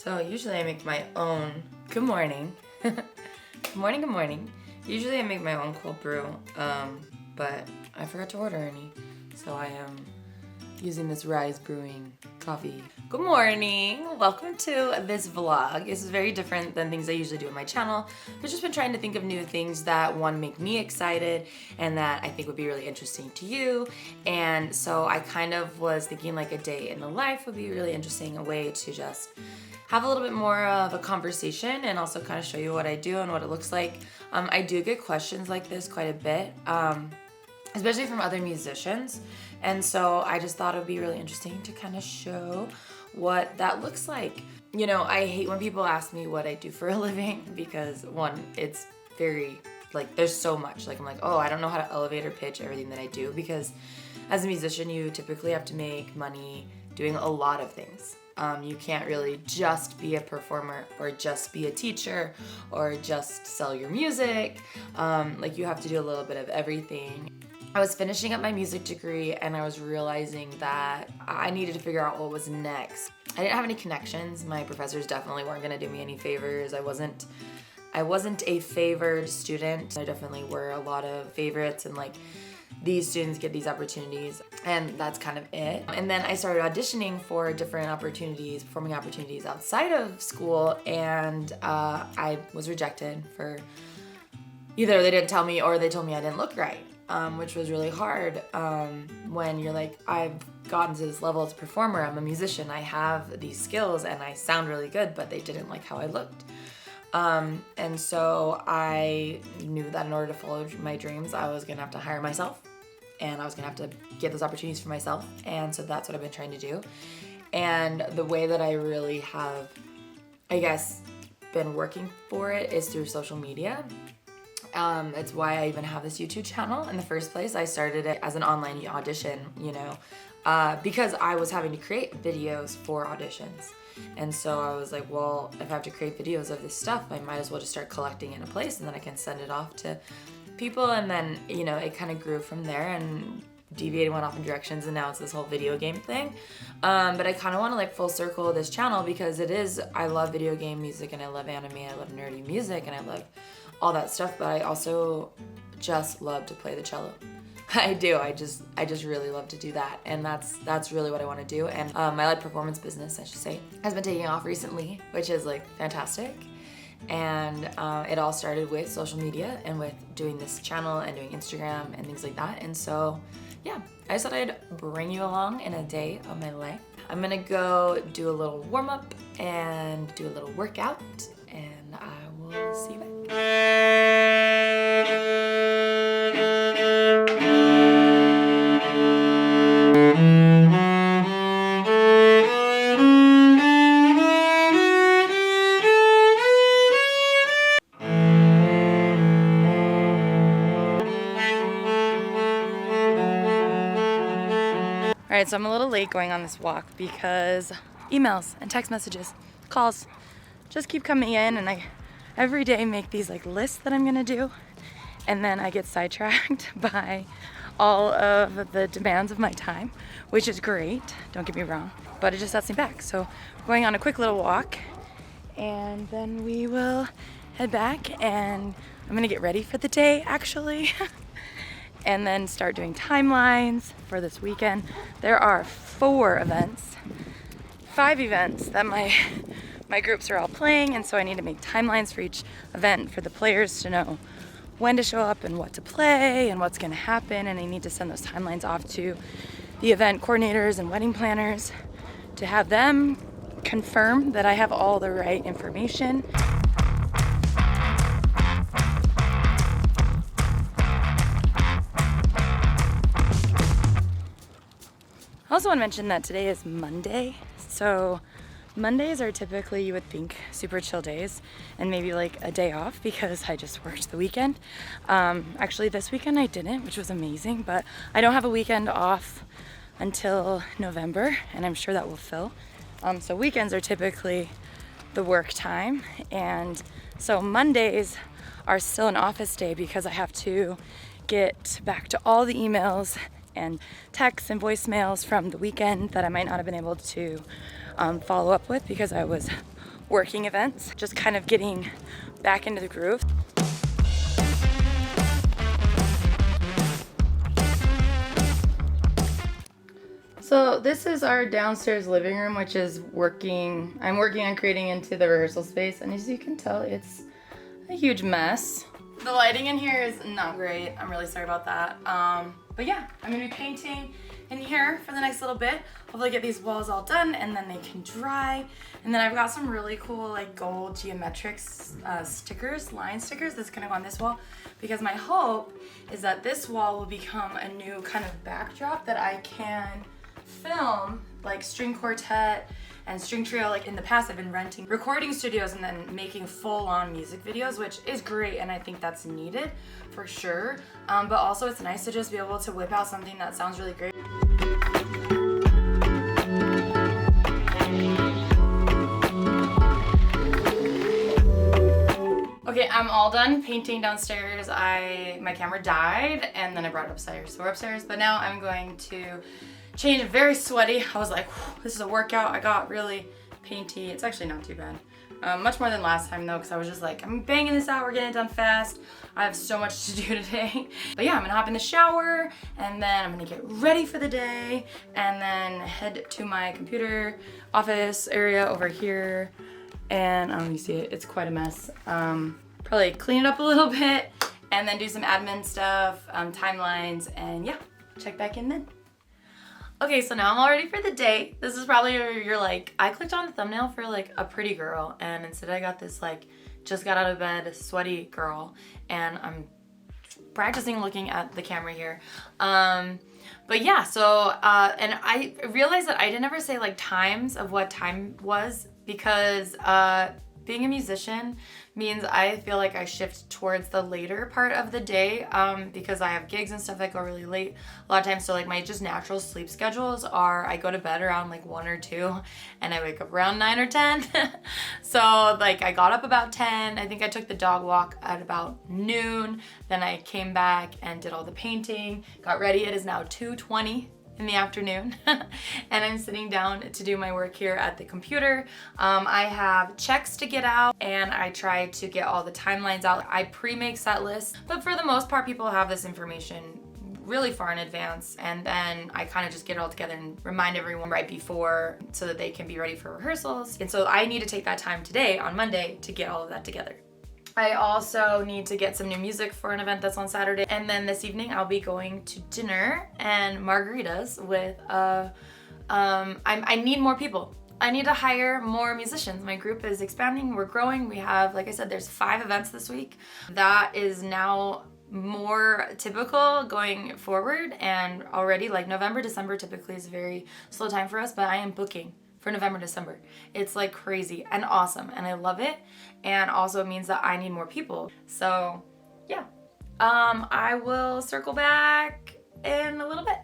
So usually I make my own, good morning. Good morning, good morning. Usually I make my own cold brew, but I forgot to order any. So I am using this Rise Brewing coffee. Good morning, welcome to this vlog. This is very different than things I usually do on my channel. I've just been trying to think of new things that one, make me excited and that I think would be really interesting to you. And so I kind of was thinking like a day in the life would be really interesting, a way to just have a little bit more of a conversation and also kind of show you what I do and what it looks like. I do get questions like this quite a bit, especially from other musicians. And so I just thought it would be really interesting to kind of show what that looks like. You know, I hate when people ask me what I do for a living because one, it's very, like, there's so much. Like, I'm like, oh, I don't know how to elevator pitch everything that I do because as a musician, you typically have to make money doing a lot of things. You can't really just be a performer or just be a teacher or just sell your music. Like, you have to do a little bit of everything. I was finishing up my music degree and I was realizing that I needed to figure out what was next. I didn't have any connections. My professors definitely weren't gonna do me any favors. I wasn't a favored student. There definitely were a lot of favorites and like these students get these opportunities and that's kind of it. And then I started auditioning for different opportunities, performing opportunities outside of school, and I was rejected for either they didn't tell me or they told me I didn't look right. Which was really hard when you're like, I've gotten to this level as a performer, I'm a musician, I have these skills and I sound really good, but they didn't like how I looked. And so I knew that in order to follow my dreams, I was gonna have to hire myself and I was gonna have to get those opportunities for myself. And so that's what I've been trying to do. And the way that I really have, I guess, been working for it is through social media. It's why I even have this YouTube channel in the first place. I started it as an online audition, you know, because I was having to create videos for auditions. And so I was like, well, if I have to create videos of this stuff, I might as well just start collecting in a place and then I can send it off to people. And then, you know, it kind of grew from there and deviated, went off in directions, and now it's this whole video game thing. But I kind of want to like full circle this channel because it is, I love video game music and I love anime, I love nerdy music and I love all that stuff, but I also just love to play the cello. I do. I just really love to do that, and that's really what I want to do. And my live performance business, I should say, has been taking off recently, which is like fantastic. And it all started with social media and with doing this channel and doing Instagram and things like that. And so, yeah, I just thought I'd bring you along in a day of my life. I'm gonna go do a little warm up and do a little workout, and I will see you back. All right, so I'm a little late going on this walk because emails and text messages, calls just keep coming in, and I every day make these like lists that I'm gonna do, and then I get sidetracked by all of the demands of my time, which is great, don't get me wrong, but it just sets me back. So I'm going on a quick little walk and then we will head back, and I'm gonna get ready for the day actually and then start doing timelines for this weekend. There are 5 events that my groups are all playing, and so I need to make timelines for each event for the players to know when to show up and what to play and what's gonna happen, and I need to send those timelines off to the event coordinators and wedding planners to have them confirm that I have all the right information. I also want to mention that today is Monday, so Mondays are typically, you would think, super chill days and maybe like a day off because I just worked the weekend. Actually this weekend I didn't, which was amazing, but I don't have a weekend off until November, and I'm sure that will fill. So weekends are typically the work time, and so Mondays are still an office day because I have to get back to all the emails and texts and voicemails from the weekend that I might not have been able to follow up with because I was working events, just kind of getting back into the groove. So this is our downstairs living room, which is I'm working on creating into the rehearsal space, and as you can tell, it's a huge mess. The lighting in here is not great. I'm really sorry about that. But yeah, I'm gonna be painting in here for the next little bit. Hopefully get these walls all done and then they can dry. And then I've got some really cool like gold geometric stickers, line stickers that's gonna go on this wall, because my hope is that this wall will become a new kind of backdrop that I can film like string quartet and string trio. Like in the past, I've been renting recording studios and then making full-on music videos, which is great, and I think that's needed for sure. But also it's nice to just be able to whip out something that sounds really great. Okay, I'm all done painting downstairs. My camera died and then I brought it upstairs. So we're upstairs, but now I'm going to change. Very sweaty. I was like, this is a workout. I got really painty. It's actually not too bad. Much more than last time though, because I was just like, I'm banging this out. We're getting it done fast. I have so much to do today. But yeah, I'm gonna hop in the shower and then I'm gonna get ready for the day and then head to my computer office area over here. And I don't know if you see it, it's quite a mess. Probably clean it up a little bit and then do some admin stuff, timelines, and yeah, check back in then. Okay, so now I'm all ready for the day. This is probably where you're like, I clicked on the thumbnail for like a pretty girl, and instead I got this like, just got out of bed, sweaty girl, and I'm practicing looking at the camera here. But yeah, so, and I realized that I didn't ever say like times of what time was, because being a musician means I feel like I shift towards the later part of the day, because I have gigs and stuff that go really late a lot of times. So like my just natural sleep schedules are, I go to bed around like 1 or 2 and I wake up around 9 or 10. So like I got up about 10. I think I took the dog walk at about noon. Then I came back and did all the painting, got ready. It is now 2:20 in the afternoon and I'm sitting down to do my work here at the computer. I have checks to get out and I try to get all the timelines out. I pre-make set lists, but for the most part people have this information really far in advance, and then I kind of just get it all together and remind everyone right before so that they can be ready for rehearsals. And so I need to take that time today on Monday to get all of that together. I also need to get some new music for an event that's on Saturday. And then this evening I'll be going to dinner and margaritas with, I need more people. I need to hire more musicians. My group is expanding, we're growing. We have, like I said, there's 5 events this week. That is now more typical going forward, and already like November, December typically is a very slow time for us, but I am booking for November, December. It's like crazy and awesome and I love it. And also it means that I need more people. So yeah, I will circle back in a little bit.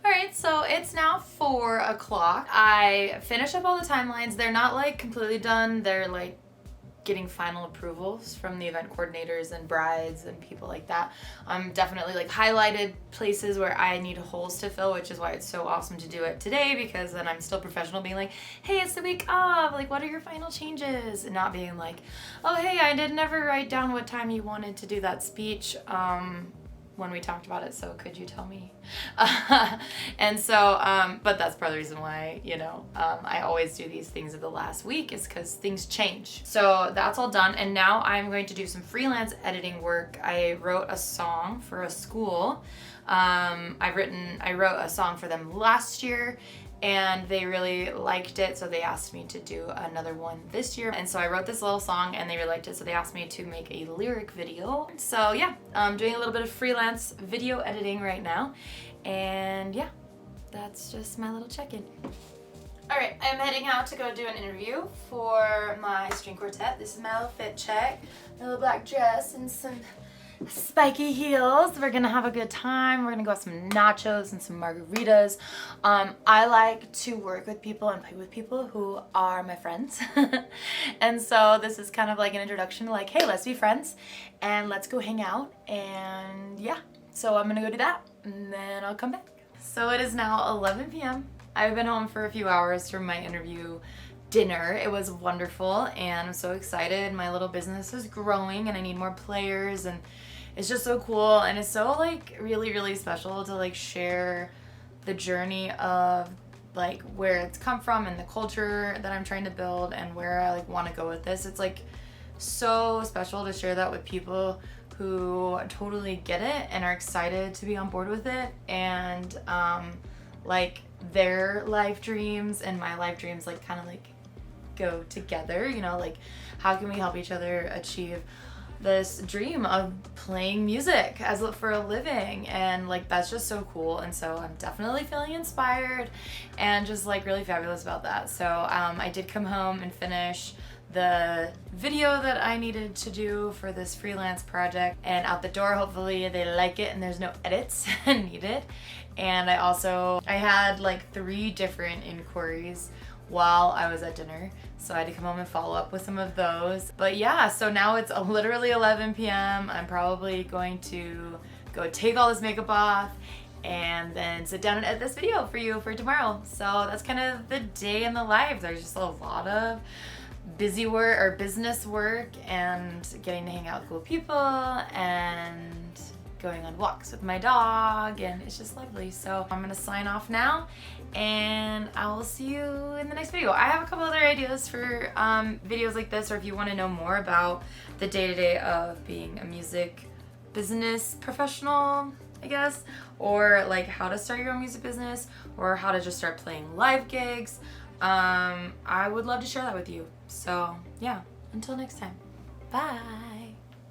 All right, so it's now 4 o'clock. I finished up all the timelines. They're not like completely done. They're like getting final approvals from the event coordinators and brides and people like that. Definitely like highlighted places where I need holes to fill, which is why it's so awesome to do it today, because then I'm still professional being like, hey, it's the week of, like, what are your final changes? And not being like, oh, hey, I did never write down what time you wanted to do that speech when we talked about it, so could you tell me? And so, but that's part of the reason why, you know, I always do these things at the last week, is because things change. So that's all done, and now I'm going to do some freelance editing work. I wrote a song for a school. I wrote a song for them last year, and they really liked it, so they asked me to do another one this year. And so I wrote this little song and they really liked it, so they asked me to make a lyric video. So yeah, I'm doing a little bit of freelance video editing right now, and yeah, that's just my little check-in. All right, I'm heading out to go do an interview for my string quartet. This is my little fit check, my little black dress and some spiky heels. We're gonna have a good time. We're gonna go have some nachos and some margaritas. I like to work with people and play with people who are my friends. And so this is kind of like an introduction to like, hey, let's be friends and let's go hang out. And yeah, so I'm gonna go do that and then I'll come back. So it is now 11 p.m. I've been home for a few hours from my interview dinner. It was wonderful, and I'm so excited. My little business is growing and I need more players, and it's just so cool, and it's so like really, really special to like share the journey of like where it's come from and the culture that I'm trying to build and where I like want to go with this. It's like so special to share that with people who totally get it and are excited to be on board with it, and like their life dreams and my life dreams like kind of like go together, you know, like how can we help each other achieve this dream of playing music as for a living, and like that's just so cool. And so I'm definitely feeling inspired and just like really fabulous about that. So I did come home and finish the video that I needed to do for this freelance project, and out the door hopefully they like it and there's no edits needed. And I had like 3 different inquiries while I was at dinner, so I had to come home and follow up with some of those. But yeah, so now it's literally 11 p.m. I'm probably going to go take all this makeup off and then sit down and edit this video for you for tomorrow. So that's kind of the day in the life. There's just a lot of busy work or business work and getting to hang out with cool people and going on walks with my dog, and it's just lovely. So I'm gonna sign off now, and I will see you in the next video. I have a couple other ideas for videos like this, or if you want to know more about the day-to-day of being a music business professional, I guess, or like how to start your own music business, or how to just start playing live gigs, I would love to share that with you. So yeah, until next time, bye.